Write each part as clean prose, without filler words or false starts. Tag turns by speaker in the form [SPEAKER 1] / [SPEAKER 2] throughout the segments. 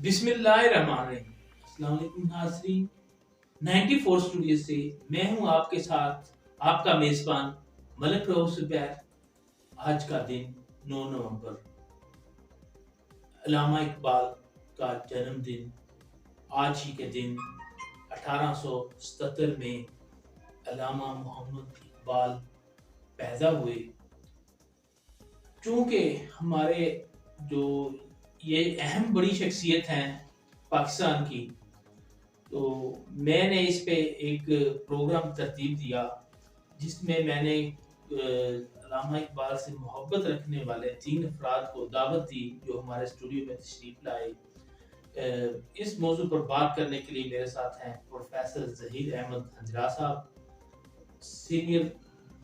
[SPEAKER 1] بسم اللہ الرحمن الرحیم۔ السلام علیکم ناظرین، 94 اسٹوڈیو سے میں ہوں آپ کے ساتھ آپ کا میزبان ملک رؤف زبیر۔ آج کا دن 9 نومبر، علامہ اقبال کا جنم دن۔ آج ہی کے دن 1877 میں علامہ محمد اقبال پیدا ہوئے۔ چونکہ ہمارے جو یہ اہم بڑی شخصیت ہیں پاکستان کی، تو میں نے اس پہ ایک پروگرام ترتیب دیا جس میں نے علامہ اقبال سے محبت رکھنے والے 3 افراد کو دعوت دی جو ہمارے اسٹوڈیو میں تشریف لائے۔ اس موضوع پر بات کرنے کے لیے میرے ساتھ ہیں پروفیسر ظہیر احمد ہنجرا صاحب، سینئر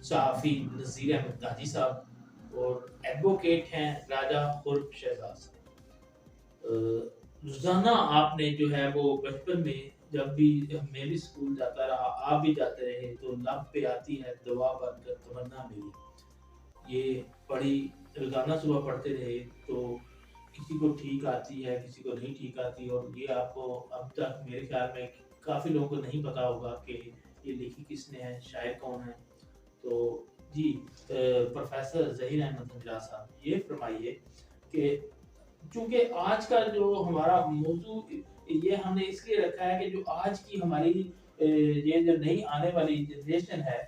[SPEAKER 1] صحافی نذیر احمد گاجی صاحب، اور ایڈوکیٹ ہیں راجہ خرم شہزاد صاحب۔ روزانہ آپ نے جو ہے وہ بچپن میں جب بھی میں بھی اسکول جاتا رہا، آپ بھی جاتے رہے، تو لب پہ آتی ہے دعا بن کر تمنا میری، یہ پڑھی روزانہ صبح پڑھتے رہے تو کسی کو ٹھیک آتی ہے، کسی کو نہیں ٹھیک آتی، اور یہ آپ کو اب تک میرے خیال میں کافی لوگوں کو نہیں پتا ہوگا کہ یہ لکھی کس نے ہے، شاعر کون ہے۔ تو جی پروفیسر ظہیر احمد ہنجرا صاحب، یہ فرمائیے کہ چونکہ آج کا جو ہمارا موضوع یہ ہم نے اس لیے رکھا ہے کہ جو آج کی ہماری یہ جو نئی آنے والی جنریشن ہے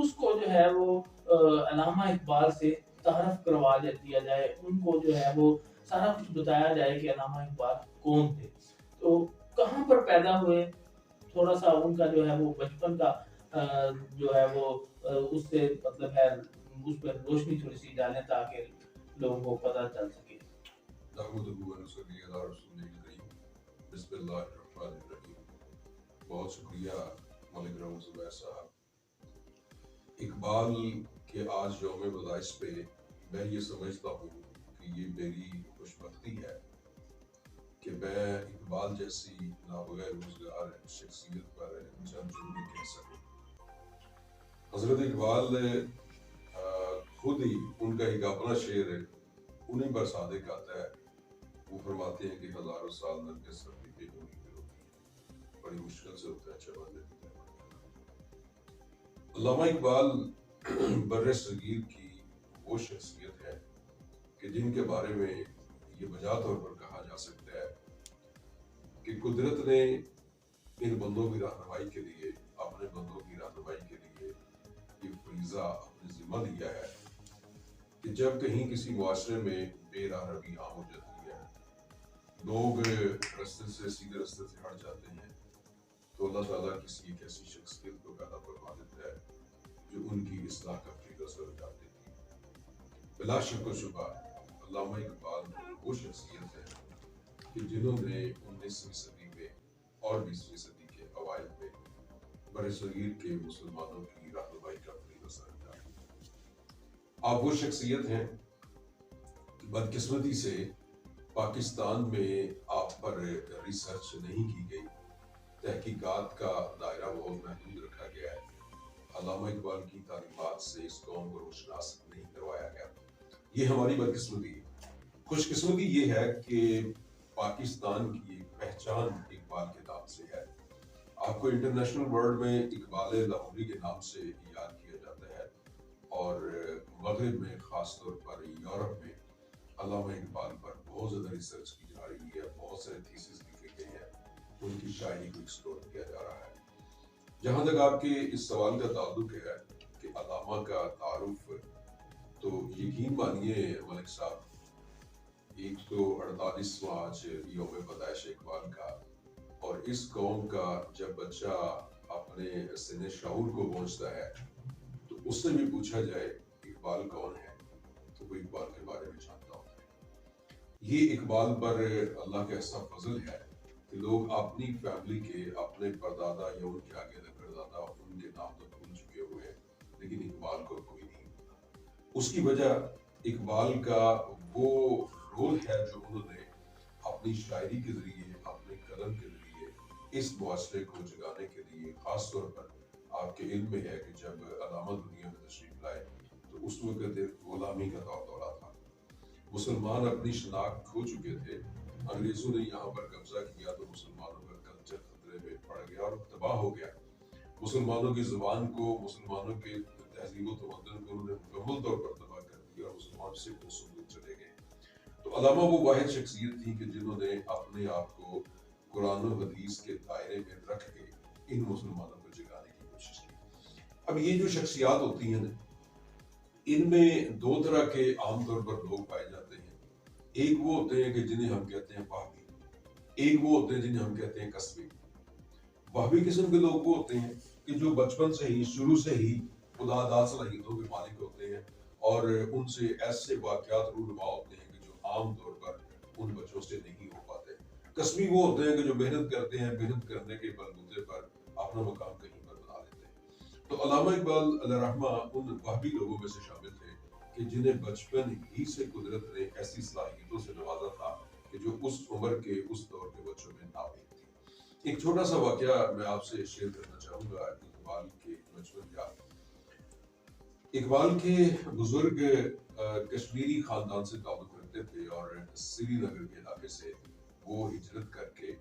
[SPEAKER 1] اس کو جو ہے وہ علامہ اقبال سے تعارف کروا دیا جائے، ان کو جو ہے وہ سارا کچھ بتایا جائے کہ علامہ اقبال کون تھے، تو کہاں پر پیدا ہوئے، تھوڑا سا ان کا جو ہے وہ بچپن کا جو ہے وہ اس سے مطلب ہے اس پر روشنی تھوڑی سی ڈالیں تاکہ لوگوں کو پتہ چل سکے۔
[SPEAKER 2] بسم اللہ الرحمن الرحیم۔ بہت شکریہ ملک رؤف زبیر صاحب۔ اقبال کے آج یوم پیدائش پہ میں یہ سمجھتا ہوں کہ یہ میری خوش بختی ہے کہ میں اقبال جیسی نابغیر روزگار شخصیت پر چند جملے کہہ سکوں۔ حضرت اقبال خود ہی ان کا ایک اپنا شعر انہیں پر صادق آتا ہے، وہ فرماتے ہیں کہ ہزاروں سال نرگس سردی پہ ہوئی پہ ہوتی ہے، بڑی مشکل سے ہوتا ہے چمن میں بھی تیمار۔ علامہ اقبال بر صغیر کی وہ شخصیت ہے کہ جن کے بارے میں یہ بجا طور پر کہا جا سکتا ہے کہ قدرت نے ان بندوں کی رہنمائی کے لیے، اپنے بندوں کی رہنمائی کے لیے یہ فریضہ اپنے ذمہ لیا ہے کہ جب کہیں کسی معاشرے میں بے راہ روی عام ہو جاتی ہے، لوگ رستے سے سیدھے رستے سے ہٹ جاتے ہیں، تو اللہ تعالیٰ کسی ایک ایسی شخصیت کو پیدا فرما دیتا ہے جو ان کی اصلاح کا فریضہ سر اٹھا دیتی ہے۔ بلا شک و شبہ علامہ اقبال وہ شخصیت ہے کہ جنہوں نے 19ویں صدی میں اور 20ویں صدی کے اوائل میں بر صغیر کے مسلمانوں کی رہنمائی کا فریضہ سر اٹھایا۔ آپ وہ شخصیت ہیں کہ بدقسمتی سے پاکستان میں آپ پر ریسرچ نہیں کی گئی، تحقیقات کا دائرہ بہت محدود رکھا گیا ہے، علامہ اقبال کی تعلیمات سے اس قوم کو روشناس نہیں کروایا گیا، یہ ہماری بدقسمتی ہے۔ خوش قسمتی یہ ہے کہ پاکستان کی ایک پہچان اقبال کے نام سے ہے، آپ کو انٹرنیشنل ورلڈ میں اقبال لاہوری کے نام سے یاد کیا جاتا ہے، اور مغرب میں خاص طور پر یورپ میں علامہ اقبال پر بہت زیادہ ریسرچ کی جا رہی ہے، بہت سارے تھیسز لکھے گئے ہیں، ان کی شاعری کو ایکسپلور کیا جا رہا ہے۔ جہاں تک آپ کے اس سوال کا تعلق ہے کہ علامہ کا تعارف، تو یقین مانیے ملک صاحب، 148واں آج یوم پیدائش اقبال کا، اور اس قوم کا جب بچہ اپنے سن شعور کو پہنچتا ہے تو اس سے بھی پوچھا جائے اقبال کون ہے تو وہ اقبال کے بارے میں جانتا ہوتا ہے۔ یہ اقبال پر اللہ کا ایسا فضل ہے کہ لوگ اپنی فیملی کے، اپنے پردادا یا ان کے آگے لقردادا ان کے نام تو بھول چکے ہوئے ہیں، لیکن اقبال کو کوئی نہیں بھولتا۔ اس کی وجہ اقبال کا وہ رول ہے جو انہوں نے اپنی شاعری کے ذریعے، اپنے قلم کے ذریعے اس معاشرے کو جگانے کے لیے، خاص طور پر آپ کے علم میں ہے کہ جب علامہ دنیا میں تشریف لائے تو اس وقت غلامی کا دور دورہ تھا، مسلمان اپنی شناخت کھو چکے تھے، انگریزوں نے یہاں پر قبضہ کیا تو مسلمانوں کا کلچر خطرے میں پڑ گیا اور تباہ ہو گیا. مسلمانوں کی زبان کو، مسلمانوں کے تہذیب و تمدن کو انہوں نے مکمل طور پر تباہ کر دیا اور مسلمان سے دور چلے گئے. تو علامہ وہ واحد شخصیت تھی کہ جنہوں نے اپنے آپ کو قرآن و حدیث کے دائرے میں رکھ کے ان مسلمانوں کو جگانے کی کوشش کی. اب یہ جو شخصیات ہوتی ہیں ان میں دو طرح کے عام طور پر لوگ پائے جاتے ہیں. ایک وہ ہوتے ہیں کہ جنہیں ہم کہتے ہیں وہابی، ایک وہ ہوتے ہیں جنہیں ہم کہتے ہیں قصبی. وہابی قسم کے لوگ وہ ہوتے ہیں کہ جو بچپن سے ہی، شروع سے ہی خدا داد صلاحیتوں کے مالک ہوتے ہیں اور ان سے ایسے واقعات رونما ہوتے ہیں کہ جو عام طور پر ان بچوں سے نہیں ہو پاتے. قصبی وہ ہوتے ہیں کہ جو محنت کرتے ہیں، محنت کرنے کے بلبوتے پر اپنا مقام کہیں پر بنا لیتے ہیں. تو علامہ اقبال علیہ رحمہ ان وہابی لوگوں میں سے شامل تھے کہ جنہیں بچپن ہی سے قدرت نے ایسی صلاحیتوں سے نوازا تھا کہ جو اس عمر کے، اس دور کے بچوں میں نابینا تھی. ایک چھوٹا سا واقعہ میں آپ سے شیئر کرنا چاہوں گا اقبال کے بچپن کا. اقبال کے بزرگ کشمیری خاندان سے تعلق رکھتے تھے اور سری نگر کے علاقے سے وہ ہجرت کر کے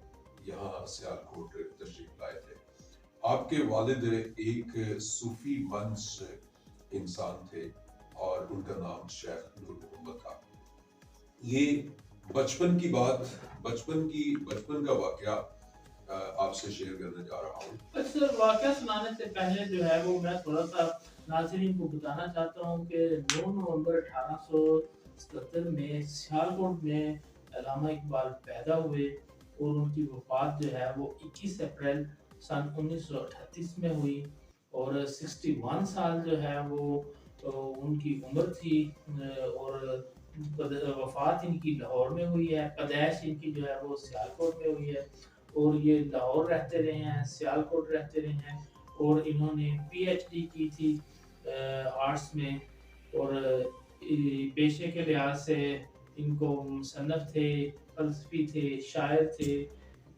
[SPEAKER 2] یہاں سیالکوٹ تشریف لائے تھے. آپ کے والد ایک صوفی منش انسان تھے اور ان کا نام شیخ نور محمد تھا. یہ بچپن کی بات، بچپن کا واقعہ آپ سے شیئر کرنے جا رہا ہوں.
[SPEAKER 1] بس واقعہ سنانے سے پہلے جو ہے وہ میں تھوڑا سا ناظرین کو بتانا چاہتا ہوں کہ 9 نومبر 1877 میں سیالکوٹ میں علامہ اقبال پیدا ہوئے اور ان کی وفات جو ہے وہ 21 اپریل سن 1938 میں ہوئی اور 61 سال جو ہے وہ ان کی عمر تھی اور وفات ان کی لاہور میں ہوئی ہے. پیدائش ان کی جو ہے وہ سیالکوٹ میں ہوئی ہے اور یہ لاہور رہتے رہے ہیں، سیالکوٹ رہتے رہے ہیں اور انہوں نے پی ایچ ڈی کی تھی آرٹس میں اور پیشے کے لحاظ سے ان کو مصنف تھے، فلسفی تھے، شاعر تھے،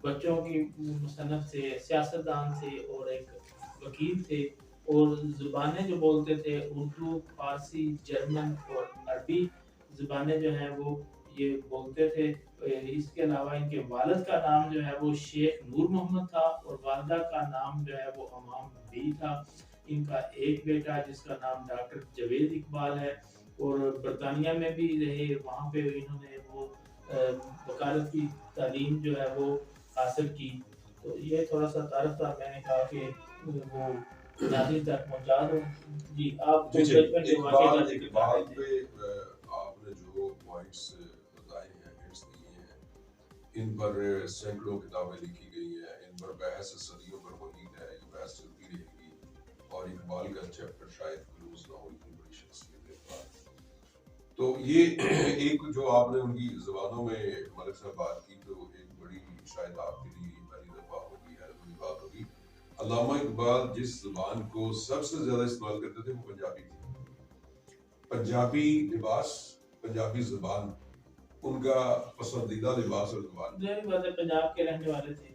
[SPEAKER 1] بچوں کی مصنف تھے، سیاستدان تھے اور ایک وکیل تھے اور زبانیں جو بولتے تھے اردو، فارسی، جرمن اور عربی زبانیں جو ہیں وہ یہ بولتے تھے. اس کے علاوہ ان کے والد کا نام جو ہے وہ شیخ نور محمد تھا اور والدہ کا نام جو ہے وہ امام بی تھا. ان کا ایک بیٹا جس کا نام ڈاکٹر جوید اقبال ہے اور برطانیہ میں بھی رہے، وہاں پہ انہوں نے وہ وکالت کی تعلیم جو ہے وہ حاصل کی. تو یہ تھوڑا سا تعارف تھا، میں نے کہا کہ وہ ناظرین تک پہنچا دوں. جی آپ کو بچپن کے واقعے کا ذکر کر رہے تھے.
[SPEAKER 2] آپ نے جو پوائنٹس بتائے ہیں، ہنٹس دیے ہیں، ان پر سینکڑوں کتابیں لکھی گئی ہیں، ان پر بحث صدیوں پر محیط ہے، یہ بحث چلتی رہے گی اور اقبال کا چیپٹر شاید کلوز نہ ہو، اتنی بڑی شخصیت اقبال. تو یہ ایک جو آپ نے ان کی زبانوں میں ملک صاحب بات کی تو ایک بڑی شاید آپ کے لیے پہلی دفعہ ہوگی، حیرت کی بات ہوگی. علامہ اقبال جس زبان کو سب سے زیادہ استعمال کرتے تھے وہ پنجابی تھی. پنجابی لباس، پنجابی زبان ان کا پسندیدہ لباس اور زبان.
[SPEAKER 1] ظاہر بات ہے پنجاب کے رہنے والے تھے.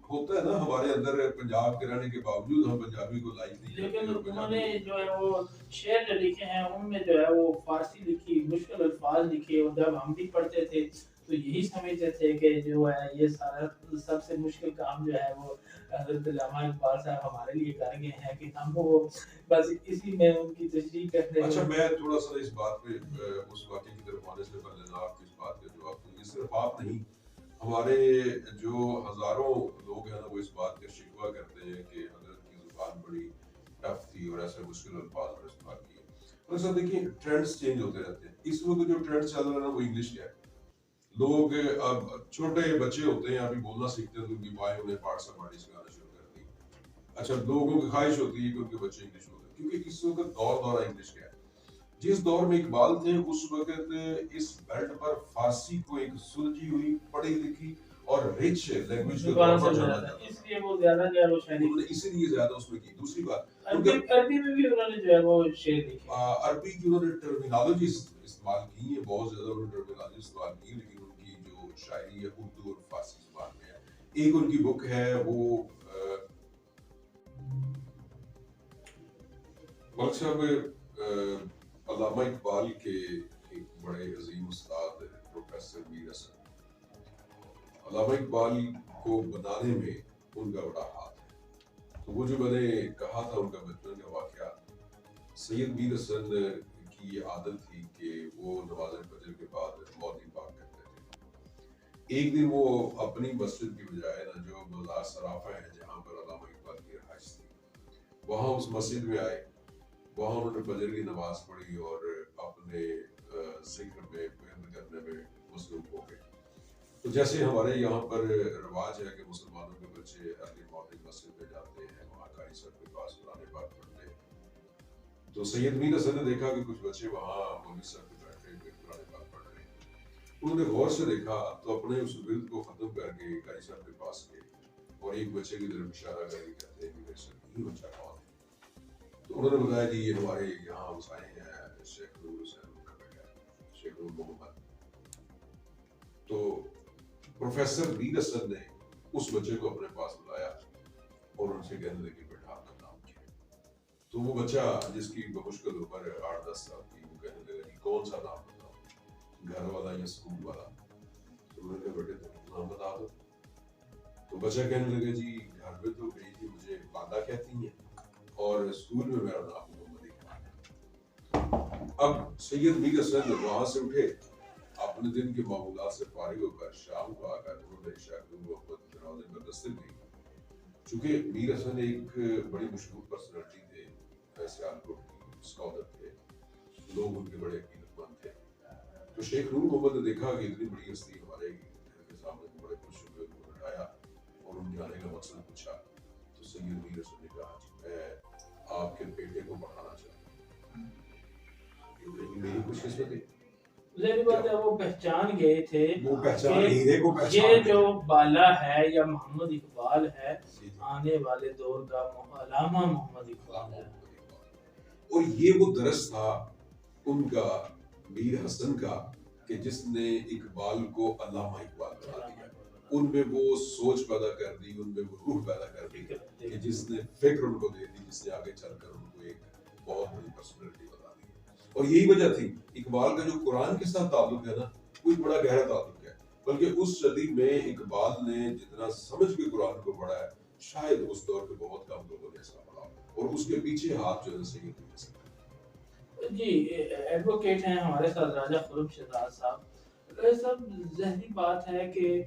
[SPEAKER 2] ہوتا ہے نا ہمارے اندر پنجاب کے رہنے کے باوجود ہم پنجابی کو لائک نہیں کرتے.
[SPEAKER 1] لیکن انہوں نے جو ہے وہ شعر جو لکھے ہیں ان میں جو ہے وہ فارسی لکھی، مشکل الفاظ لکھے اور جب ہم بھی پڑھتے تھے تو یہی سمجھتے تھے کہ جو ہے یہ سارا سب سے مشکل کام جو ہے وہ حضرت علامہ اقبال صاحب ہمارے لیے کر گئے ہیں کہ ہم وہ بس اسی میں ان کی تشریح کرتے ہیں.
[SPEAKER 2] اچھا میں تھوڑا سا اس بات پہ اس واقعے کی طرف آنے سے پہلے آپ اس بات کا جواب دوں. یہ صرف آپ نہیں، ہمارے جو ہزاروں لوگ ہیں نا وہ اس بات کا شکوہ کرتے ہیں کہ حضرت کی زبان بڑی ٹف تھی اور ایسے مشکل الفاظ اور استعمال کیے. اور سر دیکھیے ٹرینڈز چینج ہوتے رہتے ہیں. اس وقت جو ٹرینڈ چل رہا ہے نا وہ انگلش کا ہے. لوگ اب چھوٹے بچے ہوتے ہیں ابھی بولنا سیکھتے ہیں تو ان کی مائیں انہیں پارٹس آف باڈی سکھانا شروع کر دی. اچھا لوگوں کی خواہش ہوتی ہے کہ ان کے بچے انگلش بولیں کیونکہ اس وقت دور انگلش کا ہے. جس دور میں اقبال تھے اس وقت اس بیلٹ پر فارسی کو ایک سلجھی ہوئی پڑھی لکھی اور رچ لینگویج کے طور پر جانا جاتا ہے،
[SPEAKER 1] اس لیے وہ زیادہ جو ہے وہ شاعری
[SPEAKER 2] انہوں نے اسی لیے زیادہ اس میں کی. دوسری بات
[SPEAKER 1] عربی میں بھی انہوں نے جو ہے وہ شعر لکھے.
[SPEAKER 2] عربی کی انہوں نے ٹرمینالوجی استعمال کی ہے، بہت زیادہ انہوں نے ٹرمینالوجی استعمال کی، لیکن ان کی جو شاعری ہے اردو اور فارسی زبان میں ہے. ایک ان کی بک ہے وہ ملک صاحب علامہ اقبال کے ایک بڑے عظیم استاد پروفیسر میر حسن علامہ اقبال کو بنانے میں ان کا بڑا ہاتھ ہے. تو وہ جو میں نے کہا تھا ان کا بچپن کا واقعہ، سید میر حسن کی یہ عادت تھی کہ وہ نماز فجر کے بعد مولوی پاک کرتے تھے. ایک دن وہ اپنی مسجد کی بجائے نا جو بازار صرافہ ہے جہاں پر علامہ اقبال کی رہائش تھی، وہاں اس مسجد میں آئے. وہاں انہوں نے فجر کی نماز پڑھی اور اپنے ذکر میں فکر کرنے میں مصروف ہو گئے. تو جیسے ہمارے یہاں پر رواج ہے کہ مسلمانوں کے بچے ارلی مارننگ مسجد میں جاتے ہیں وہاں قاری صاحب کے پاس قرآن پاک پڑھتے ہیں، تو سید میر حسن نے دیکھا کہ کچھ بچے وہاں مولوی صاحب کے بیٹھے ہوئے قرآن پاک پڑھ رہے ہیں. انہوں نے غور سے دیکھا تو اپنے اس ورد کو ختم کر کے قاری صاحب کے پاس گئے اور ایک بچے کی طرف اشارہ کر کے کہتے ہیں کہ میرے سر یہ بچہ کون ہے؟ تو انہوں نے بتایا جی یہ ہمارے یہاں مسائل ہیں شیخ نور حسین کا بیٹا ہے، شیخ نور محمد. تو پروفیسر میر حسن نے اس بچے کو اپنے پاس بلایا اور ان سے کہنے لگے بیٹا آپ کا نام کیا ہے؟ تو وہ بچہ جس کی بمشکل عمر 8-10 سال کی، وہ کہنے لگا جی کون سا نام بتاؤ، گھر والا یا اسکول والا؟ تو انہوں نے کہا بیٹے تم نام بتا دو. تو بچہ کہنے لگا جی گھر میں تو میری جی مجھے پادا کہتی ہیں اور اسکول میں میرا نام محمد اقبال ہے. اب سید میر حسن وہاں سے اٹھے، اپنے دن کے معمولات سے فارغ ہو کر شام کو آ کر انہوں نے شیخ نور محمد کے دروازے پر دستک دی. چونکہ میر حسن ایک بڑی مشہور پرسنالٹی تھے، سیالکوٹ کی اسکالر تھے، لوگ ان کے بڑے عقیدت مند تھے. تو شیخ نور محمد نے دیکھا کہ اتنی بڑی ہستی ہمارے گھر کے سامنے بڑے خوش ہوئے انہوں نے اٹھایا اور ان کے آنے کا مقصد پوچھا. تو سید میر حسن نے کہا جی میں آپ کے بیٹے کو پڑھانا چاہتا ہوں. میری خوش قسمتی
[SPEAKER 1] ظاہر بات ہے وہ پہچان گئے تھے
[SPEAKER 2] وہ پہچان ہیرے کو پہچان
[SPEAKER 1] یہ
[SPEAKER 2] گئے.
[SPEAKER 1] جو بالا ہے یا محمد اقبال ہے آنے والے دور کا علامہ محمد اقبال ہے.
[SPEAKER 2] اور یہ وہ درس تھا ان کا میر حسن کا کہ جس نے اقبال کو علامہ اقبال بنا دیا. ان میں وہ سوچ پیدا کر دی، ان میں وہ روح پیدا کر دی کہ جس نے فکر ان کو دے دی، جس نے آگے چل کر ان کو ایک بہت بڑی پرسنالٹی بنا دی. اور یہی وجہ تھی اقبال کا جو قرآن کے ساتھ تعلق ہے نا وہ ایک بڑا گہرا تعلق ہے. بلکہ اس صدی میں اقبال نے جتنا سمجھ کے قرآن کو پڑھا ہے شاید اس دور کے بہت کم لوگوں نے ایسا پڑھا، اور اس کے پیچھے ہاتھ جو ہے صحیح نہیں ہے.
[SPEAKER 1] جی ایڈوکیٹ ہیں ہمارے ساتھ راجہ خرم شہزاد صاحب. راجہ صاحب ظاہری بات ہے کہ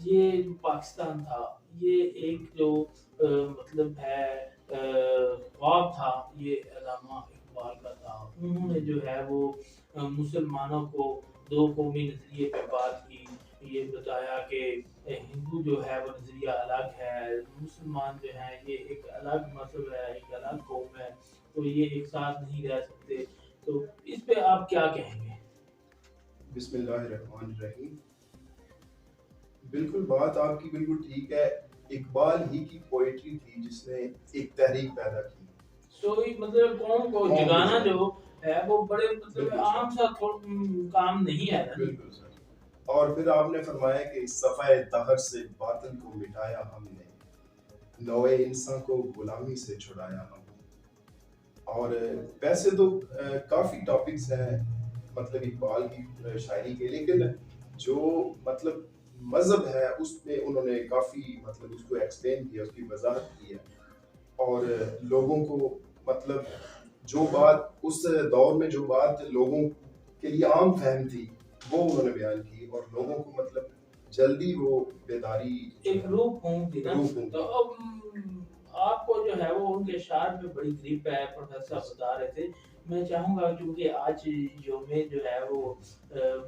[SPEAKER 1] یہ پاکستان تھا، یہ ایک جو مطلب ہے خواب تھا یہ علامہ اقبال کا تھا. انہوں نے جو ہے وہ مسلمانوں کو دو قومی نظریے پہ بات کی، یہ بتایا کہ ہندو جو ہے وہ نظریہ الگ ہے، مسلمان جو ہے یہ ایک الگ مذہب ہے، ایک الگ قوم ہے، تو یہ ایک ساتھ نہیں رہ سکتے. تو اس پہ آپ کیا کہیں گے؟
[SPEAKER 3] بسم اللہ الرحمن الرحیم. بالکل بات آپ کی بالکل ٹھیک ہے. اقبال ہی کی پوئٹری تھی جس نے ایک تحریک پیدا کی.
[SPEAKER 1] سوئی مطلب قوم کو جگانا جو ہے وہ بڑے مطلب عام سا کام نہیں ہے.
[SPEAKER 3] بالکل سر. اور پھر آپ نے فرمایا کہ صفحہ دہر سے باطل کو مٹایا ہم نے، نوے انسان کو غلامی سے چھڑایا ہم. اور ویسے تو کافی ٹاپکس ہیں مطلب اقبال کی شاعری کے، لیکن جو مطلب مذہب ہے اس میں انہوں نے کافی مطلب اس کو ایکسپلین کیا، اس کی وضاحت کی ہے. اور لوگوں کو مطلب جو بات اس دور میں جو بات لوگوں کے لیے عام فہم تھی وہ انہوں نے بیان کی، اور لوگوں کو مطلب جلدی وہ بیداری
[SPEAKER 1] ایک روح پھونک دی نا. تو اب آپ کو جو ہے وہ ان کے اشعار میں بڑی گریپ ہے، پروفیسر بتا رہے تھے. میں چاہوں گا کیونکہ آج یوم جو ہے وہ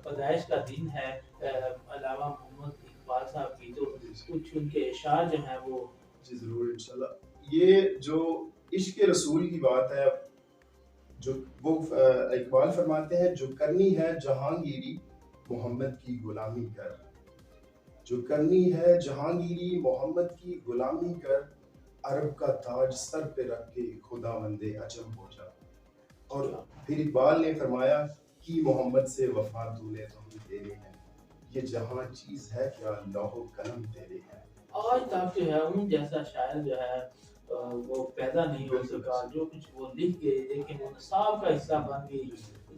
[SPEAKER 1] پیدائش کا دن ہے علامہ محمد اقبال صاحب کی، تو کچھ ان کے اشعار جو ہیں وہ.
[SPEAKER 3] جی ضرور انشاءاللہ. یہ جو عشق رسول کی بات ہے، جو وہ اقبال فرماتے ہیں جو کرنی ہے جہانگیری محمد کی غلامی کر، جو کرنی ہے جہانگیری محمد کی غلامی کر، عرب کا تاج سر پہ رکھ کے خدا مندے عجم ہو جا. اور پھر اقبال نے فرمایا کہ محمد سے وفا تو نے تو ہم تیرے ہیں، یہ جہاں چیز ہے کیا لوح و قلم تیرے ہیں.
[SPEAKER 1] آج تک جو ہے ان جیسا شاعر جو ہے وہ پیدا نہیں ہو سکا. جو کچھ وہ لکھ گئے لیکن وہ نصاب کا حصہ بن گئی.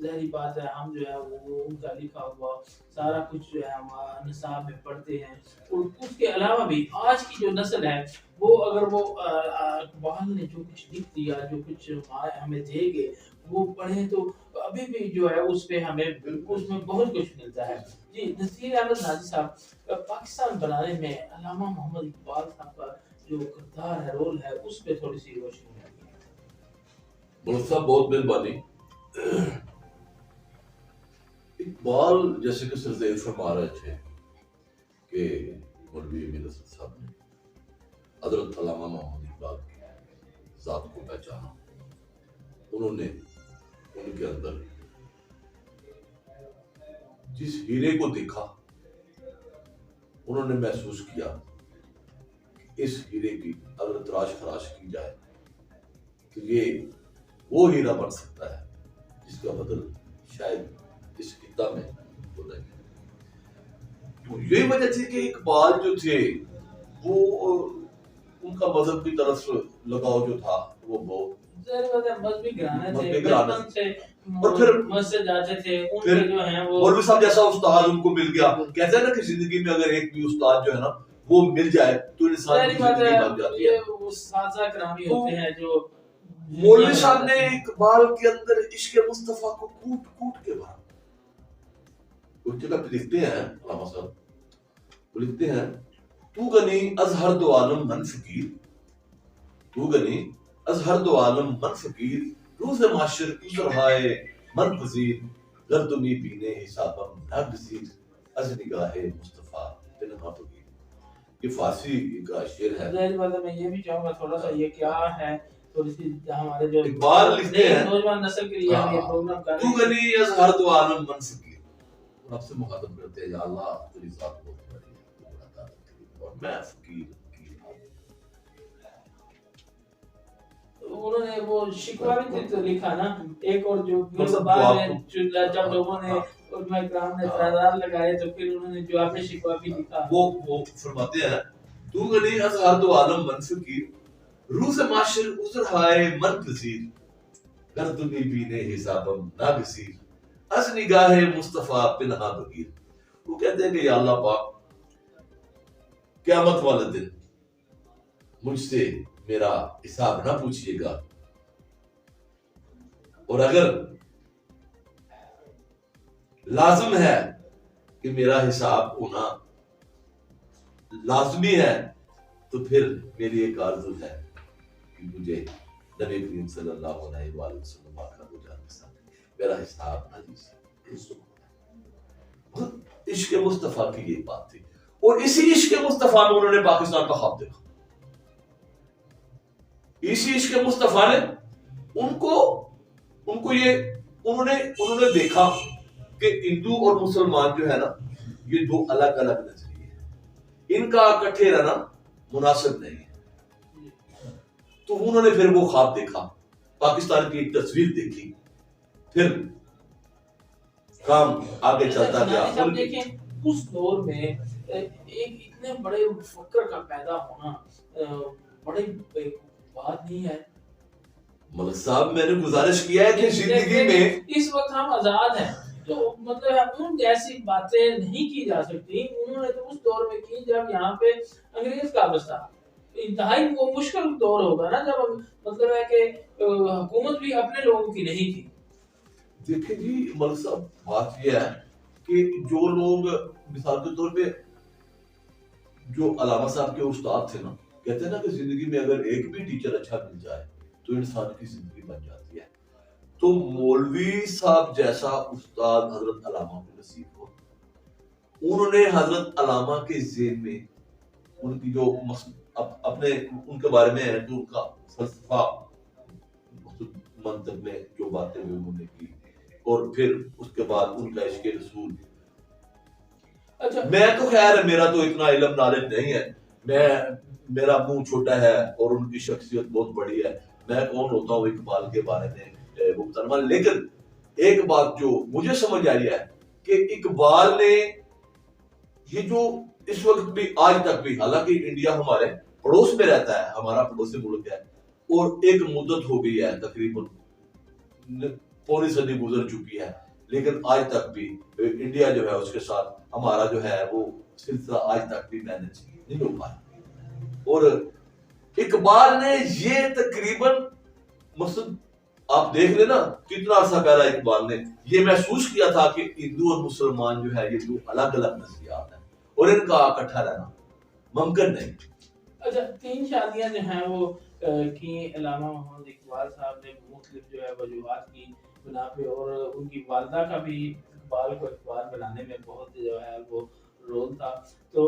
[SPEAKER 1] ظاہری بات ہے ہم جو ہے وہ ان کا لکھا ہوا سارا کچھ جو ہے ہم نصاب میں پڑھتے ہیں. اور اس کے علاوہ بھی آج کی جو نسل ہے وہ اگر وہ اقبال نے جو کچھ لکھ دیا جو کچھ ہمیں دے گے وہ پڑھیں تو ابھی بھی جو ہے اس پہ ہمیں اس میں بہت کچھ ملتا ہے. جی نذیر احمد ناجی صاحب پاکستان بنانے میں علامہ محمد اقبال صاحب کا جو کردار ہے رول ہے اس پہ تھوڑی سی روشنی ڈالیے.
[SPEAKER 4] ملک صاحب بہت مہربانی. اقبال جیسے کہ سر فرما رہے تھے کہ مولوی امیر اسد صاحب نے حضرت علامہ محمد اقبال کی ذات کو پہچانا. انہوں نے ان کے اندر جس ہیرے کو دیکھا انہوں نے محسوس کیا کہ اس ہیرے کی اگر تراش خراش کی جائے تو یہ وہ ہیرا بن سکتا ہے جس کا بدل شاید اس خطہ میں ہو رہے ہیں. تو یہ وجہ تھی کہ اقبال جو تھے وہ ان کا مذہب کی طرف لگاؤ جو تھا وہ بہت
[SPEAKER 1] مذہبی گرانے تھے
[SPEAKER 4] گرانے
[SPEAKER 1] بچپن سے
[SPEAKER 4] اور پھر
[SPEAKER 1] مسجد جاتے تھے ان
[SPEAKER 4] پھر
[SPEAKER 1] کے جو ہیں وہ
[SPEAKER 4] مولوی صاحب جیسا استاد ان کو مل گیا. کہتے ہیں نا کہ زندگی میں اگر ایک بھی استاد جو ہے نا وہ مل جائے تو انسان کی زندگی بن جاتی ہے.
[SPEAKER 1] یہ اساتذہ کرامی ہوتے ہیں جو
[SPEAKER 4] مولوی صاحب نے اقبال کے اندر عشق مصطفیٰ کو کوٹ کوٹ کے بھرا. اس جگہ پہ لکھتے ہیں علامہ صاحب وہ لکھتے ہیں تو غنی از ہر دو عالم من فقیر تو غنی از ہر دو عالم من فقیر روز معاشر اسرہائے من پذیر گردنی پینے حسابم ناگزیر از نگاہ مصطفیٰ پنہاں بگیر. یہ فارسی کا شعر ہے.
[SPEAKER 1] ظاہر بات ہے میں یہ بھی چاہوں گا تھوڑا سا یہ کیا ہے تھوڑی سی ہمارے جو
[SPEAKER 4] اقبال لکھتے ہیں
[SPEAKER 1] نوجوان نسل کے لیے ہم یہ پروگرام کر
[SPEAKER 4] تو
[SPEAKER 1] رہے ہیں.
[SPEAKER 4] غنی از ہر دو عالم من فقیر. اور آپ سے مخاطب کرتے ہیں یا اللہ تیری ذات بہت بڑی ہے تو بڑا طاقت ہے اور میں فقیر.
[SPEAKER 1] انہوں نے وہ شکوہ بھی تو لکھا نا ایک اور جو بعد میں جب لوگوں نے علماء کرام نے اعتراضات لگائے تو پھر انہوں نے جواب شکوہ بھی لکھا.
[SPEAKER 4] وہ فرماتے ہیں تو غنی از ہر دو عالم من فقیر روز معاشر اسرہائے من پذیر گردنی بینے حسابم ناگزیر از نگاہ مصطفیٰ پنہاں بگیر. وہ کہتے ہیں کہ یا اللہ پاک قیامت والے دن مجھ سے میرا حساب نہ پوچھئے گا اور اگر لازم ہے کہ میرا حساب ہونا لازمی ہے تو پھر میری ایک آرزو ہے کہ مجھے نبی کریم صلی اللہ علیہ وآلہ وسلم آقا کو جان کے ساتھ میرا حساب نہ لیجیے. عشق مصطفیٰ کی یہ بات تھی اور اسی عشق مصطفیٰ میں انہوں نے پاکستان کا خواب دیکھا. اسی عشق مصطفیٰ نے ان کو یہ انہوں نے دیکھا کہ ہندو اور مسلمان جو ہے نا یہ دو الگ الگ نظریے ہیں ان کا اکٹھے رہنا مناسب نہیں ہے. تو انہوں نے پھر وہ خواب دیکھا پاکستان کی ایک تصویر دیکھی پھر کام آگے چلتا گیا.
[SPEAKER 1] اب دیکھیں اس دور میں ایک اتنے بڑے مفکر کا پیدا ہونا بڑی بات نہیں ہے.
[SPEAKER 4] ملک صاحب میں نے گزارش کیا ہے کہ زندگی میں
[SPEAKER 1] اس وقت ہم آزاد ہیں تو مطلب ان جیسی باتیں نہیں کی جا سکتی. انہوں نے تو اس دور میں کی جب یہاں پہ انگریز قابض تھا. انتہائی وہ مشکل دور ہوگا نا جب مطلب ہے کہ حکومت بھی اپنے لوگوں کی نہیں تھی.
[SPEAKER 4] دیکھیں جی ملک صاحب بات یہ ہے کہ جو لوگ مثال کے طور پہ جو علامہ صاحب کے استاد تھے نا کہتے ہیں نا کہ زندگی میں اگر ایک بھی ٹیچر اچھا مل جائے تو انسان کی زندگی بن جاتی ہے. تو مولوی صاحب جیسا استاد حضرت علامہ کو نصیب ہو. انہوں نے حضرت علامہ کے ذہن میں ان کی جو اپنے ان کے بارے میں ہے جو ان کا فلسفہ منطق میں جو باتیں ہوئی انہوں نے کی اور پھر اس کے بعد ان کا عشق رسول. میں تو خیر میرا تو اتنا علم نالج نہیں ہے میرا منہ چھوٹا ہے اور ان کی شخصیت بہت بڑی ہے. میں کون ہوتا ہوں اقبال کے بارے میں مبتلا. لیکن ایک بات جو مجھے سمجھ آئی ہے کہ اقبال نے یہ جو اس وقت بھی آج تک بھی حالانکہ انڈیا ہمارے پڑوس میں رہتا ہے ہمارا پڑوسی ملک ہے اور ایک مدت ہو گئی ہے تقریباً پوری صدی گزر چکی ہے، لیکن آج تک بھی انڈیا جو ہے اس کے ساتھ ہمارا جو ہے وہ سلسلہ آج تک بھی مینج نہیں ہو پایا۔ اور اقبال نے یہ تقریباً مقصد آپ دیکھ لیں نا، کتنا عرصہ پہلا اقبال نے یہ محسوس کیا تھا کہ ہندو اور مسلمان جو ہے یہ دو الگ الگ نظریات ہیں اور ان کا اکٹھا رہنا ممکن نہیں۔
[SPEAKER 1] اچھا، 3 شادیاں جو ہیں وہ کی علامہ محمد اقبال صاحب نے مختلف جو ہے وجوہات کی بنا پہ، اور ان کی والدہ کا بھی اقبال کو اقبال بنانے میں بہت جو ہے وہ رول تھا۔ تو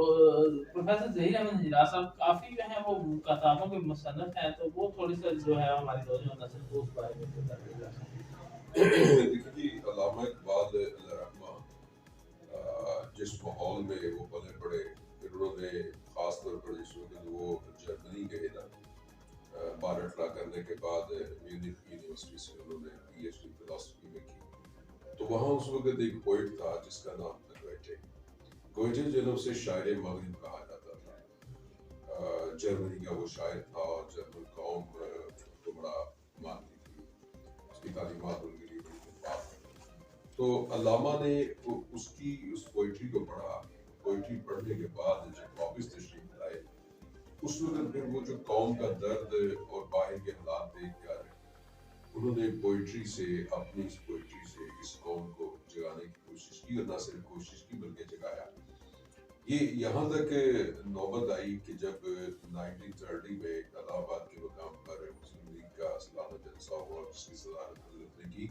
[SPEAKER 1] پروفیسر ظہیر احمد حجاز صاحب کافی جو ہے وہ کتابوں کے مصنف ہیں، تو وہ تھوڑی سا جو ہے ہماری نوجوان نسل کو اس بارے میں بتائیے گا۔
[SPEAKER 2] دیکھیے جی، علامہ اقبال اللہ رحمہ جس ماحول میں وہ پلے پڑے، انہوں نے خاص طور پر جس وقت وہ جرمنی گئے نا 12 کرنے کے بعد میونخ یونیورسٹی سے انہوں نے پی ایچ ڈی فلاسفی میں کی، تو وہاں اس وقت ایک پوئٹ تھا جس کا نام تھا گوئٹے۔ گوئٹے جنب سے شاعر مغرب کہا جاتا تھا، جرمنی کا وہ شاعر تھا اور جرمن قوم کو بڑا مانتی تھی، اس کی تعلیمات ان کے لیے بڑی مفاد تھی۔ تو علامہ نے اس کی اس پوئٹری کو پڑھا، پوئٹری پڑھنے کے بعد جب واپس تشریف لائے، اس وقت پھر وہ جو قوم کا درد اور باہر کے حالات دیکھ کر انہوں نے پوئٹری سے، اپنی اس پوئٹری سے اس قوم کو جگانے کی کوشش کی، اور نہ صرف کوشش کی بلکہ جگایا۔ یہ یہاں تک نوبت آئی کہ جب 1930 میں الہ آباد کے مقام پر مسلم لیگ کا سالانہ جلسہ ہوا جس کی صدارت حضرت نے کی،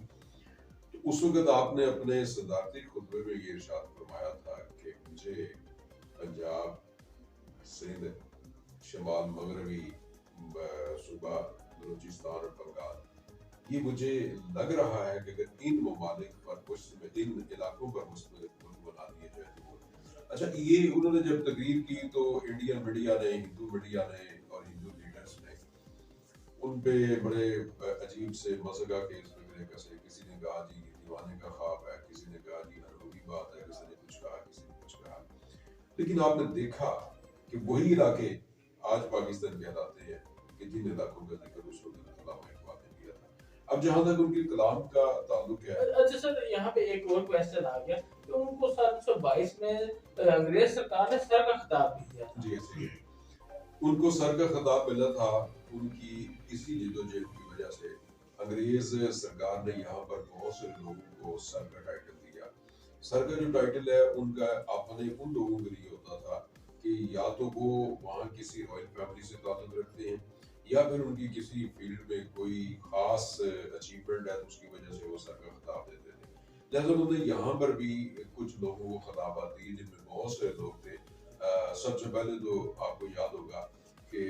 [SPEAKER 2] تو اس وقت آپ نے اپنے صدارتی خطبے میں یہ ارشاد فرمایا تھا کہ مجھے پنجاب، سندھ، شمال مغربی صوبہ بلوچستان اور بنگال، یہ مجھے لگ رہا ہے کہ اگر ان ممالک پر ان علاقوں پر مشتمل ملک بنا دیے جائے تو۔ اچھا، یہ انہوں نے جب تقریر کی تو انڈین میڈیا نے، ہندو میڈیا نے اور ہندو لیڈرز نے ان پہ بڑے عجیب سے مذہقہ کیس وغیرہ کسے، کسی نے کہا جی یہ دیوانے کا خواب ہے، کسی نے کہا جی نروگی بات ہے، کسی نے کچھ کہا، کسی نے کچھ کہا، لیکن آپ نے دیکھا کہ وہی علاقے آج پاکستان کہلاتے ہیں کہ جن علاقوں کا ذکر اس وقت علامہ اقبال نے کیا تھا۔ اب جہاں تک ان کے کلام کا تعلق ہے،
[SPEAKER 1] اچھا سر، یہاں پہ ایک اور کویسچن آ گیا کہ ان کو 1922 میں انگریز سرکار نے سر کا خطاب بھی دیا تھا۔
[SPEAKER 2] جی صحیح ہے، ان کو سر کا خطاب ملا تھا، ان کی اسی جدوجہد کی وجہ سے انگریز سرکار نے یہاں پر بہت سے لوگوں کو سر کا ٹائٹل دیا۔ سر کا جو ٹائٹل ہے ان کا اپنے ان لوگوں کے لیے ہوتا تھا کہ یا تو وہ وہاں کسی رائل فیملی سے تعلق رکھتے ہیں، یا پھر ان کی کسی فیلڈ میں کوئی خاص اچیومنٹ ہے تو اس کی وجہ سے وہ سر کا خطاب دیتے تھے۔ لہٰذا انہوں نے یہاں پر بھی کچھ لوگوں کو خطابات دی جن میں بہت سے لوگ تھے۔ سب سے پہلے تو آپ کو یاد ہوگا کہ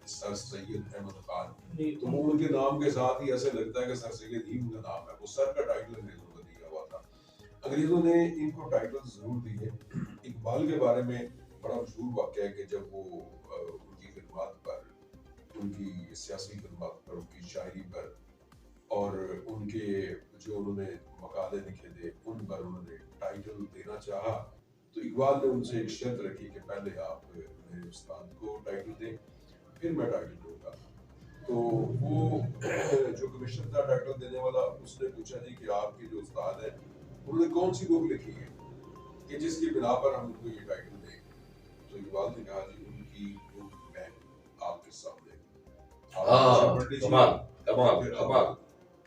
[SPEAKER 2] سر سید احمد خان، تو وہ ان کے نام کے ساتھ ہی ایسے لگتا ہے کہ سر سید ہی ان کا نام ہے، وہ سر کا ٹائٹل انگریزوں کو دیا ہوا تھا۔ انگریزوں نے ان کو ٹائٹل ضرور دیے۔ اقبال کے بارے میں بڑا مشہور واقعہ ہے کہ جب وہ ان کی خدمات پر، ان کی سیاسی خدمات پر، ان کی شاعری پر اور ان کے جو انہوں نے مقالے لکھے تھے ان پر انہوں نے ٹائٹل دینا چاہا، تو اقبال نے ان سے ایک شرط رکھی کہ پہلے آپ میرے استاد کو ٹائٹل دیں پھر میں ٹائٹل دوں گا۔ تو وہ جو کمشنر تھا ٹائٹل دینے والا، اس نے پوچھا جی کہ آپ کے جو استاد ہیں انہوں نے کون سی بک لکھی ہے کہ جس کی بنا پر ہم ان کو یہ ٹائٹل دیں؟ تو اقبال نے کہا جی ان کی بک میں آپ کے سامنے،
[SPEAKER 4] کمال۔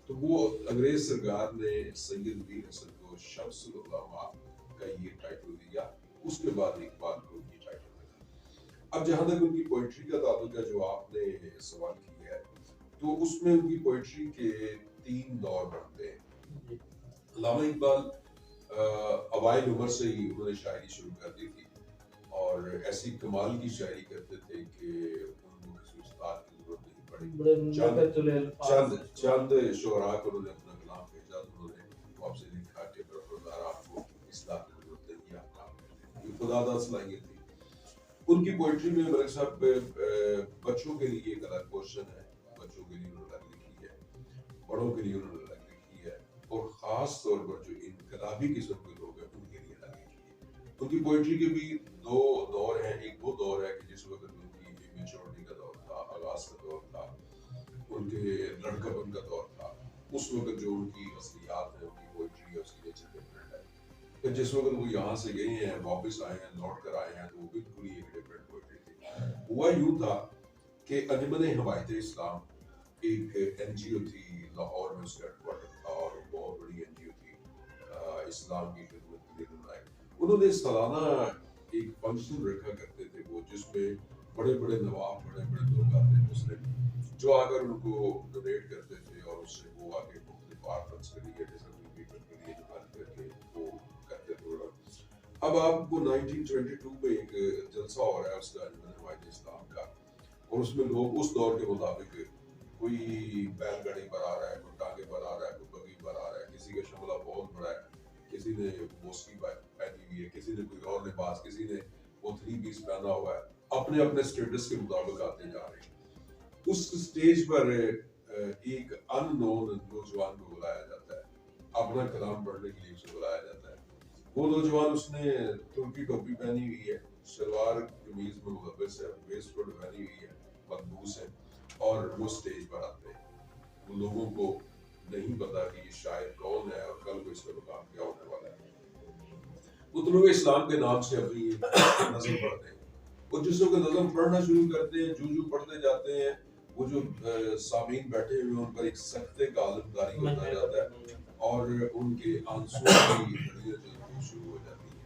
[SPEAKER 2] تو وہ انگریز سرکار نے سید ویر حسن کو شمس العلماء کا یہ ٹائٹل دیا، اس کے بعد اقبال کو یہ ٹائٹل ملا۔ اب جہاں تک ان کی پوئٹری کا تعلق ہے جو آپ نے سوال کیا ہے، تو اس میں ان کی پوئٹری کے 3 دور بنتے ہیں۔ علامہ اقبال اوائل عمر سے ہی انہوں نے شاعری شروع کر دی تھی اور ایسی کمال کی شاعری کرتے تھے کہ ان کو کسی استاد کی ضرورت نہیں پڑی۔ چند شعراء کو انہوں نے اپنا کلام بھیجا تو انہوں نے آپ سے لکھا کہ برخوردار آپ کو اصلاح کی ضرورت نہیں، آپ کام کرتے ہیں، یہ خدا داد صلاحیت تھی۔ ان کی پوئٹری میں ملک صاحب بچوں کے لیے ایک الگ پورشن ہے، بچوں کے لیے انہوں نے الگ لکھی ہے، بڑوں کے لیے انہوں نے الگ لکھی ہے، اور خاص طور پر جو انقلابی قسم کے لوگ ہیں ان کے لیے الگ لکھی ہے۔ ان کی پوئٹری کے بھی 2 دور ہیں، ایک وہ دور ہے کہ جس وقت ان کی میچورٹی کا دور تھا، آغاز کا دور تھا، ان کے لڑکپن کا دور تھا، اس وقت جو ان کی اصلیات ہیں، ان کی پوئٹری ہے، اس کی نیچر ڈفرینٹ ہے. پھر جس وقت وہ یہاں سے گئے ہیں، واپس آئے ہیں، لوٹ کر آئے ہیں، تو وہ بالکل ہی ایک ڈفرینٹ پوئٹری تھی. ہوا یوں تھا کہ انجمن حمایت اسلام ایک این جی او تھی لاہور میں، اس کا ہیڈ کوارٹر تھا اور بہت بڑی این جی او تھی اسلام کی خدمت کے لیے بنائی. انہوں نے سالانہ ایک فنکشن رکھا کرتے تھے وہ، جس میں بڑے بڑے نواب، بڑے بڑے لوگ آتے مسلم، جو آ کر ان کو ڈونیٹ کرتے تھے اور اس سے وہ آگے مختلف آرٹس کے لیے ڈسیبل پیپل کے لیے ڈیولپ کر کے وہ کرتے تھے. اب آپ کو 1922 میں ایک جلسہ ہو رہا ہے اس کا انجمن حمایت اسلام کا، اور اس میں لوگ اس دور کے مطابق کوئی بیل گاڑی پر آ رہا ہے، کوئی ٹانگے پر آ رہا ہے، کوئی بگی پر آ رہا ہے، کسی کا شملہ بہت بڑا ہے، کسی نے موسکی پہنی ہوئی ہے، کسی نے کوئی اور لباس، کسی نے وہ 3 پیس پہنا ہوا ہے، اپنے اپنے سٹیٹس کے مطابق آتے جا رہے ہیں. اس سٹیج پر ایک ان نون نوجوان کو بلایا جاتا ہے، اپنا کلام پڑھنے کے لیے اسے بلایا جاتا ہے. وہ نوجوان، اس نے ترکی ٹوپی پہنی ہوئی ہے، شلوار قمیض میں ملبس ہے، ویسٹ کوٹ پہنی ہوئی ہے، ملبوس ہے، اور وہ سٹیج پر آتے ہیں. وہ لوگوں کو نہیں پتا کہ یہ شاعر کون ہے اور کل کو اس کا مقام کیا ہونے والا ہے. وہ طلوع اسلام کے نام سے اپنی نظم پڑھتے ہیں. وہ جس وقت نظم پڑھنا شروع کرتے ہیں، جو پڑھتے جاتے ہیں، وہ جو سامعین بیٹھے ہوئے ان پر ایک سکتے کا عالمداری ہوتا جاتا ہے اور ان کے آنسو کی گھڑیاں چلنی شروع ہو جاتی ہیں.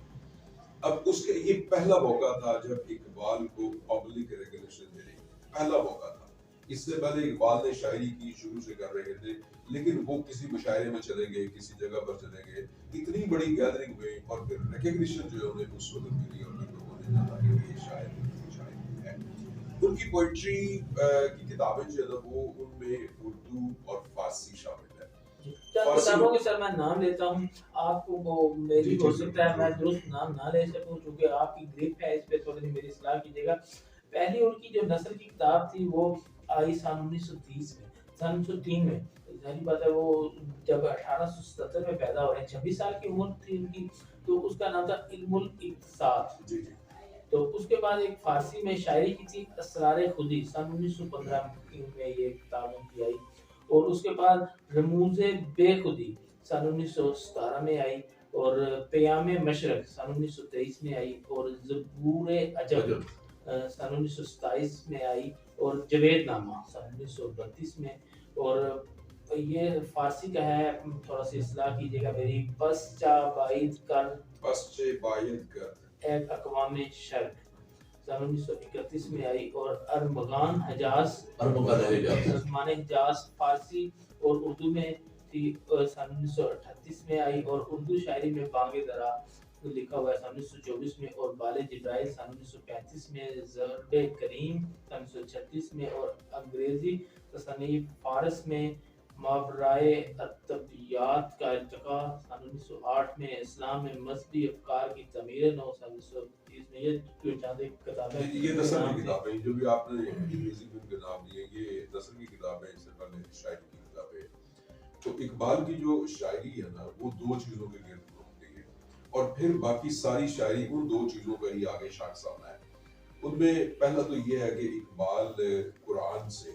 [SPEAKER 2] اب اس کے یہ پہلا موقع تھا جب اقبال کو پبلک ریکگنیشن ملی، پہلا موقع تھا. اس سے پہلے اقبال نے شاعری کی شروع سے کر رہے تھے، لیکن وہ کسی مشاعرے میں چلے گئے، کسی جگہ پر چلے گئے، اتنی بڑی گیدرنگ میں، اور پھر ریکگنیشن جو ہے انہیں اس وقت ملی، اور پھر لوگوں نے جانا کہ یہ شاعر ہے. ان کی پوئٹری کی کتابیں جو ہے وہ ان میں اردو اور فارسی شامل ہے.
[SPEAKER 1] چند کتابوں کے سر میں نام لیتا ہوں، آپ کو وہ میری ہو سکتا ہے میں درست نام نہ لے سکوں چونکہ آپ کی گریپ ہے، اس پہ تھوڑی سی میری اصلاح کیجیے گا. پہلی ان کی جو نثر کی کتاب تھی وہ آئی سن 1930 میں، سن 1903 میں. ظاہری بات ہے وہ جب 1877 میں پیدا ہو رہے ہیں، 26 سال کی عمر تھی ان کی، تو اس کا نام تھا علم الاقتصاد.
[SPEAKER 2] جی جی.
[SPEAKER 1] تو اس کے بعد ایک فارسی میں شاعری کی تھی اسرار خودی، سن 1915 میں یہ کتاب ان کی آئی. اور اس کے بعد رموز بے خودی سن 1917 میں آئی، اور پیام مشرق سن 1923 میں آئی، اور زبور عجب سن 1927 میں آئی، اور جوید نامہ سن 1932 میں. اور یہ فارسی کا ہے، تھوڑا سی اصلاح کیجیے گا میری. بس چا باید کر،
[SPEAKER 2] بس چے باید کر،
[SPEAKER 1] ایک اقوام شرق سن 1931 میں آئی. اور ارمغان حجاز، ارمغان حجاز فارسی اور اردو میں تھی، سن 1938 میں آئی. اور اردو شاعری میں بانگ درا لکھا ہوا ہے سن 1924 میں، اور بال جبرائیل سن 1935 میں، ضرب کریم سن 1936 میں، اور انگریزی تصنیف فارس میں ماورائے الطبیعات کا ارتقاء سن 1908 میں، اسلام میں مذہبی افکار کی تعمیر نو سن 1930 میں. یہ جو چاند کتابیں،
[SPEAKER 2] یہ نثر کی کتابیں جو بھی آپ نے انگریزی میں کے نام دیے، یہ نثر کی کتابیں، اس سے پہلے شاعری کی کتابیں. تو اقبال کی جو شاعری ہے نا وہ 2 چیزوں کے گرد گھومتی ہے، اور پھر باقی ساری شاعری ان 2 چیزوں کا ہی آگے شاخسانہ ہے. ان میں پہلا تو یہ ہے کہ اقبال قرآن سے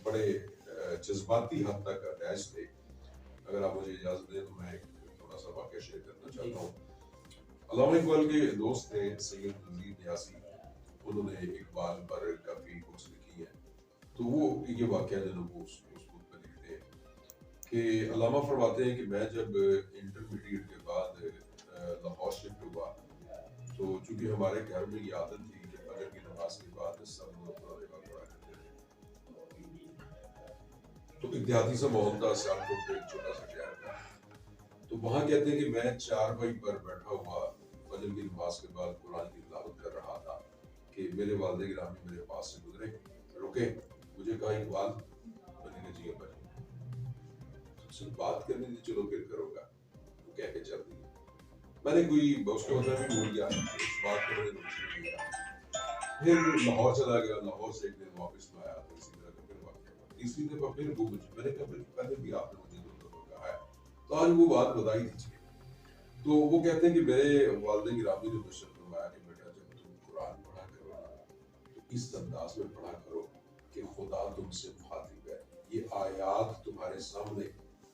[SPEAKER 2] بڑے جذباتی حد تک اٹیچ تھے. اگر آپ مجھے اجازت دیں تو میں ایک تھوڑا سا واقعہ شیئر کرنا چاہتا ہوں. علامہ اقبال کے دوست تھے سید نذیر نیاسی، انہوں نے اقبال پر کافی بکس لکھی ہیں. تو وہ یہ واقعہ جو ہے وہ اس بک پہ لکھتے ہیں کہ علامہ فرماتے ہیں کہ میں جب انٹرمیڈیٹ کے بعد لاہور شفٹ ہوا، تو چونکہ ہمارے گھر میں یہ عادت تھی کہ فجر کی نماز کے بعد سب لوگ قرآن پاک پڑھا کرتے تھے. تو ایک دیہاتی سا ماحول تھا، سیالکوٹ ایک چھوٹا سا شہر تھا. تو وہاں کہتے ہیں کہ میں 4 بھائی پر بیٹھا ہوا فجر کی نماز کے بعد قرآن کی تلاوت کر رہا تھا کہ میرے والد گرامی میرے پاس سے گزرے، رکے، مجھے کہا اقبال. میں نے کہا جی ابا جی. بات کرنی تھی، چلو پھر کرو گا، تو کہہ کے چل دی. میں نے کوئی اس کو بھی بھول گیا، بات کرنے تو مشکل گیا. پھر لاہور چلا گیا، لاہور سے ایک دن واپس میں آیا تو اسی طرح کا پھر واقعہ ہوا. تیسری دفعہ پھر وہ مجھے، میں نے کہا پہلے بھی آپ نے مجھے 2 دفعہ کہا ہے، تو آج وہ بات بتائی دیجیے. تو وہ کہتے ہیں کہ میرے والد گرامی نے مجھ سے فرمایا کہ بیٹا جب تم قرآن پڑھا کرو تو اس انداز میں پڑھا کرو کہ خدا تم سے مخاطب ہے، یہ آیات تمہارے سامنے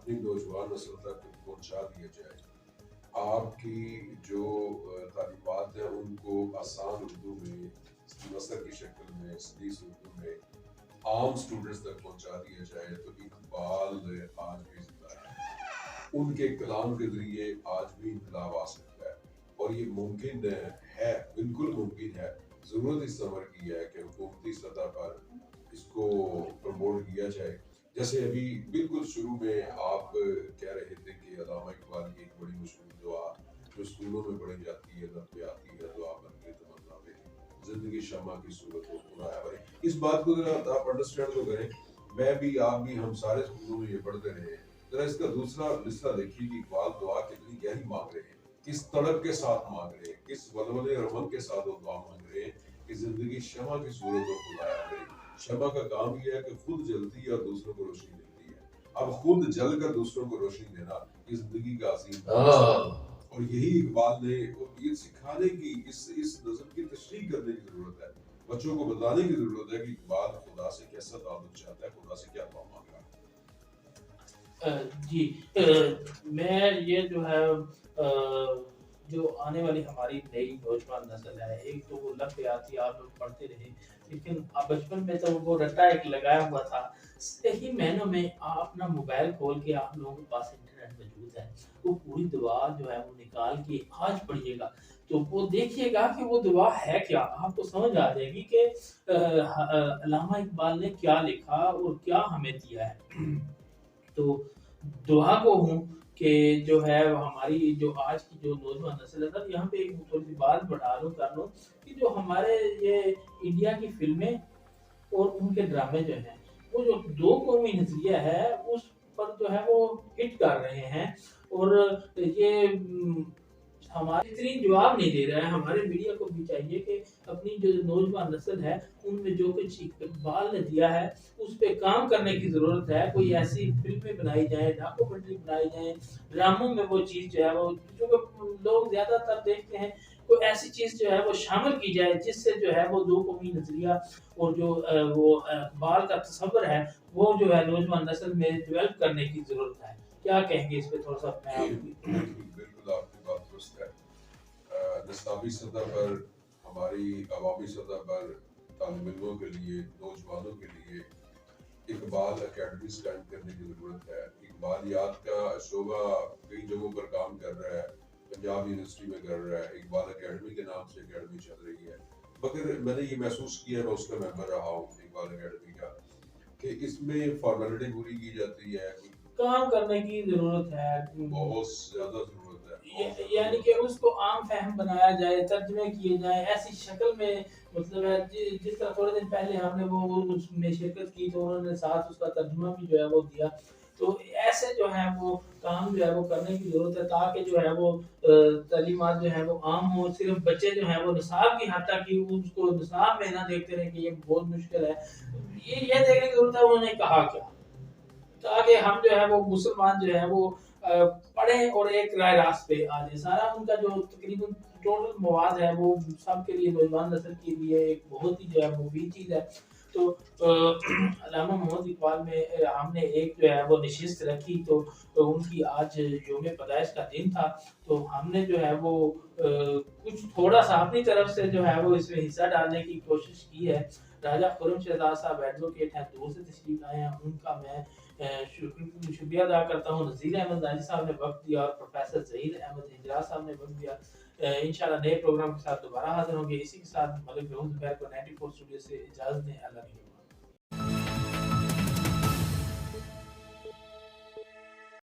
[SPEAKER 2] اپنی نوجوان نسل تک پہنچا دیا جائے. آپ کی جو تعلیمات ہیں ان کو آسان اردو میں، نثر کی شکل میں، سلیس اردو میں عام اسٹوڈنٹس تک پہنچا دیا جائے تو اقبال آج بھی زندہ ہے. ان کے کلام کے ذریعے آج بھی انقلاب آ سکتا ہے، اور یہ ممکن ہے، بالکل ممکن ہے. ضرورت اس عمر کی ہے کہ حکومتی سطح پر اس کو پروموٹ کیا جائے. جیسے ابھی بالکل شروع میں آپ کہہ رہے تھے کہ علامہ اقبال کی ایک بڑی مشہور دعا جو اسکولوں میں پڑھی جاتی ہے، لب پہ آتی ہے، دعا بن کے تمنا میری، زندگی شمع کی صورت ہو خدایا بھرے. اس بات کو ذرا آپ انڈرسٹینڈ تو کریں. میں بھی، آپ بھی، ہم سارے اسکولوں میں یہ پڑھتے رہے ہیں. ذرا اس کا دوسرا حصہ دیکھیے کہ اقبال دعا کتنی گہری مانگ رہے ہیں، کس تڑپ کے ساتھ مانگ رہے ہیں، کس ولولے اور امن کے ساتھ وہ دعا مانگ رہے ہیں کہ زندگی شمع کی صورت ہو خدایا بھرے. شمع کا کام یہ ہے کہ خود جلتی ہے اور دوسروں کو روشنی دیتی ہے. اب خود جل کر دوسروں کو روشنی دینا یہ زندگی کا عظیم اور یہی اقبال نے یہ سکھانے کی، اس نظم کی تشریح کرنے کی ضرورت ہے. بچوں کو بتانے کی ضرورت ہے کہ اقبال خدا سے کیسا تعلق چاہتا ہے، خدا سے کیا دعا مانگ رہا ہے.
[SPEAKER 1] جی، میں یہ جو ہے جو آنے والی ہماری نئی نوجوان نسل ہے، ایک تو وہ لب پہ آتی، آپ لوگ پڑھتے رہے، لیکن اب بچپن میں تو وہ رٹا ایک لگایا ہوا تھا. صحیح معنوں میں آپ اپنا موبائل کھول کے، آپ لوگوں کے پاس انٹرنیٹ موجود ہے، وہ پوری دعا جو ہے وہ نکال کے آج پڑھیے گا تو وہ دیکھیے گا کہ وہ دعا ہے کیا. آپ کو سمجھ آ جائے گی کہ علامہ اقبال نے کیا لکھا اور کیا ہمیں دیا ہے. تو دعا کو ہوں کہ جو ہے ہماری جو آج کی جو نوجوان نسل ہے، یہاں پہ ایک تھوڑی سی بات بڑھا لوں کر لوں کہ جو ہمارے یہ انڈیا کی فلمیں اور ان کے ڈرامے جو ہیں، وہ جو دو قومی نظریہ ہے اس پر جو ہے وہ ہٹ کر رہے ہیں. اور یہ ہمارے اتنی جواب نہیں دے رہا ہے. ہمارے میڈیا کو بھی چاہیے کہ اپنی جو نوجوان نسل ہے ان میں جو کچھ اقبال نے دیا ہے اس پہ کام کرنے کی ضرورت ہے. کوئی ایسی فلمیں بنائی جائیں، ڈاکومنٹری بنائی جائیں، ڈراموں میں وہ چیز جو ہے وہ جو لوگ زیادہ تر دیکھتے ہیں، کوئی ایسی چیز جو ہے وہ شامل کی جائے جس سے جو ہے وہ دو قومی نظریہ اور جو وہ اقبال کا تصور ہے وہ جو ہے نوجوان نسل میں ڈیولپ کرنے کی ضرورت ہے. کیا کہیں گے اس پہ تھوڑا سا؟
[SPEAKER 2] بالکل آپ کی بات درست ہے. نصابی سطح پر، ہماری عوامی سطح پر طالب علموں کے لیے، نوجوانوں کے لیے اقبال اکیڈمیز قائم کرنے کی ضرورت ہے. اقبالیات کا شعبہ کئی جگہوں پر کام کر رہا ہے. پنجاب یونیورسٹی میں کر رہا ہے، اقبال اکیڈمی کے نام سے اکیڈمی چل رہی ہے. مگر میں نے یہ محسوس کیا، میں اس کا ممبر رہا ہوں اقبال اکیڈمی کا، کہ اس میں فارمیلٹی پوری کی جاتی ہے،
[SPEAKER 1] کام کرنے کی ضرورت ہے،
[SPEAKER 2] بہت زیادہ ضرورت ہے.
[SPEAKER 1] یعنی کہ اس کو عام فہم بنایا جائے، ترجمے کیے جائیں ایسی شکل میں. مطلب ہے جس طرح تھوڑے دن پہلے ہم نے وہ اس میں شرکت کی تو انہوں نے ساتھ اس کا ترجمہ بھی جو ہے وہ دیا. تو ایسے جو ہے وہ کام جو ہے وہ کرنے کی ضرورت ہے تاکہ جو ہے وہ تعلیمات جو ہے وہ عام ہو. صرف بچے جو ہیں وہ نصاب کی حد تک ہی اس کو نصاب میں نہ دیکھتے رہیں کہ یہ بہت مشکل ہے. یہ دیکھنے کی ضرورت ہے انہوں نے کہا کیا، تاکہ ہم جو ہے وہ مسلمان جو ہے وہ پڑھیں اور ایک رائے راست پہ آ جائے. سارا ان کا جو تقریباً ٹوٹل مواد ہے وہ سب کے لیے، نوجوان نسل کے لیے ایک بہت ہی جو ہے مفید چیز ہے. تو علامہ محمد اقبال میں ہم نے ایک جو ہے وہ نشست رکھی تو ان کی آج یوم پیدائش کا دن تھا، تو ہم نے جو ہے وہ کچھ تھوڑا سا اپنی طرف سے جو ہے وہ اس میں حصہ ڈالنے کی کوشش کی ہے. راجہ خرم شہزاد صاحب ایڈوکیٹ ہیں، دور سے تشریف لائے ہیں، ان کا میں شکریہ ادا کرتا ہوں. نذیر احمد ناجی صاحب نے وقت دیا اور پروفیسر ظہیر احمد ہجرا صاحب نے وقت دیا. انشاءاللہ نئے پروگرام کے ساتھ دوبارہ حاضر ہوں گے. اسی کے ساتھ ملک محمود زبیر کو 94 اسٹوڈیو سے اجازت دیں. اللہ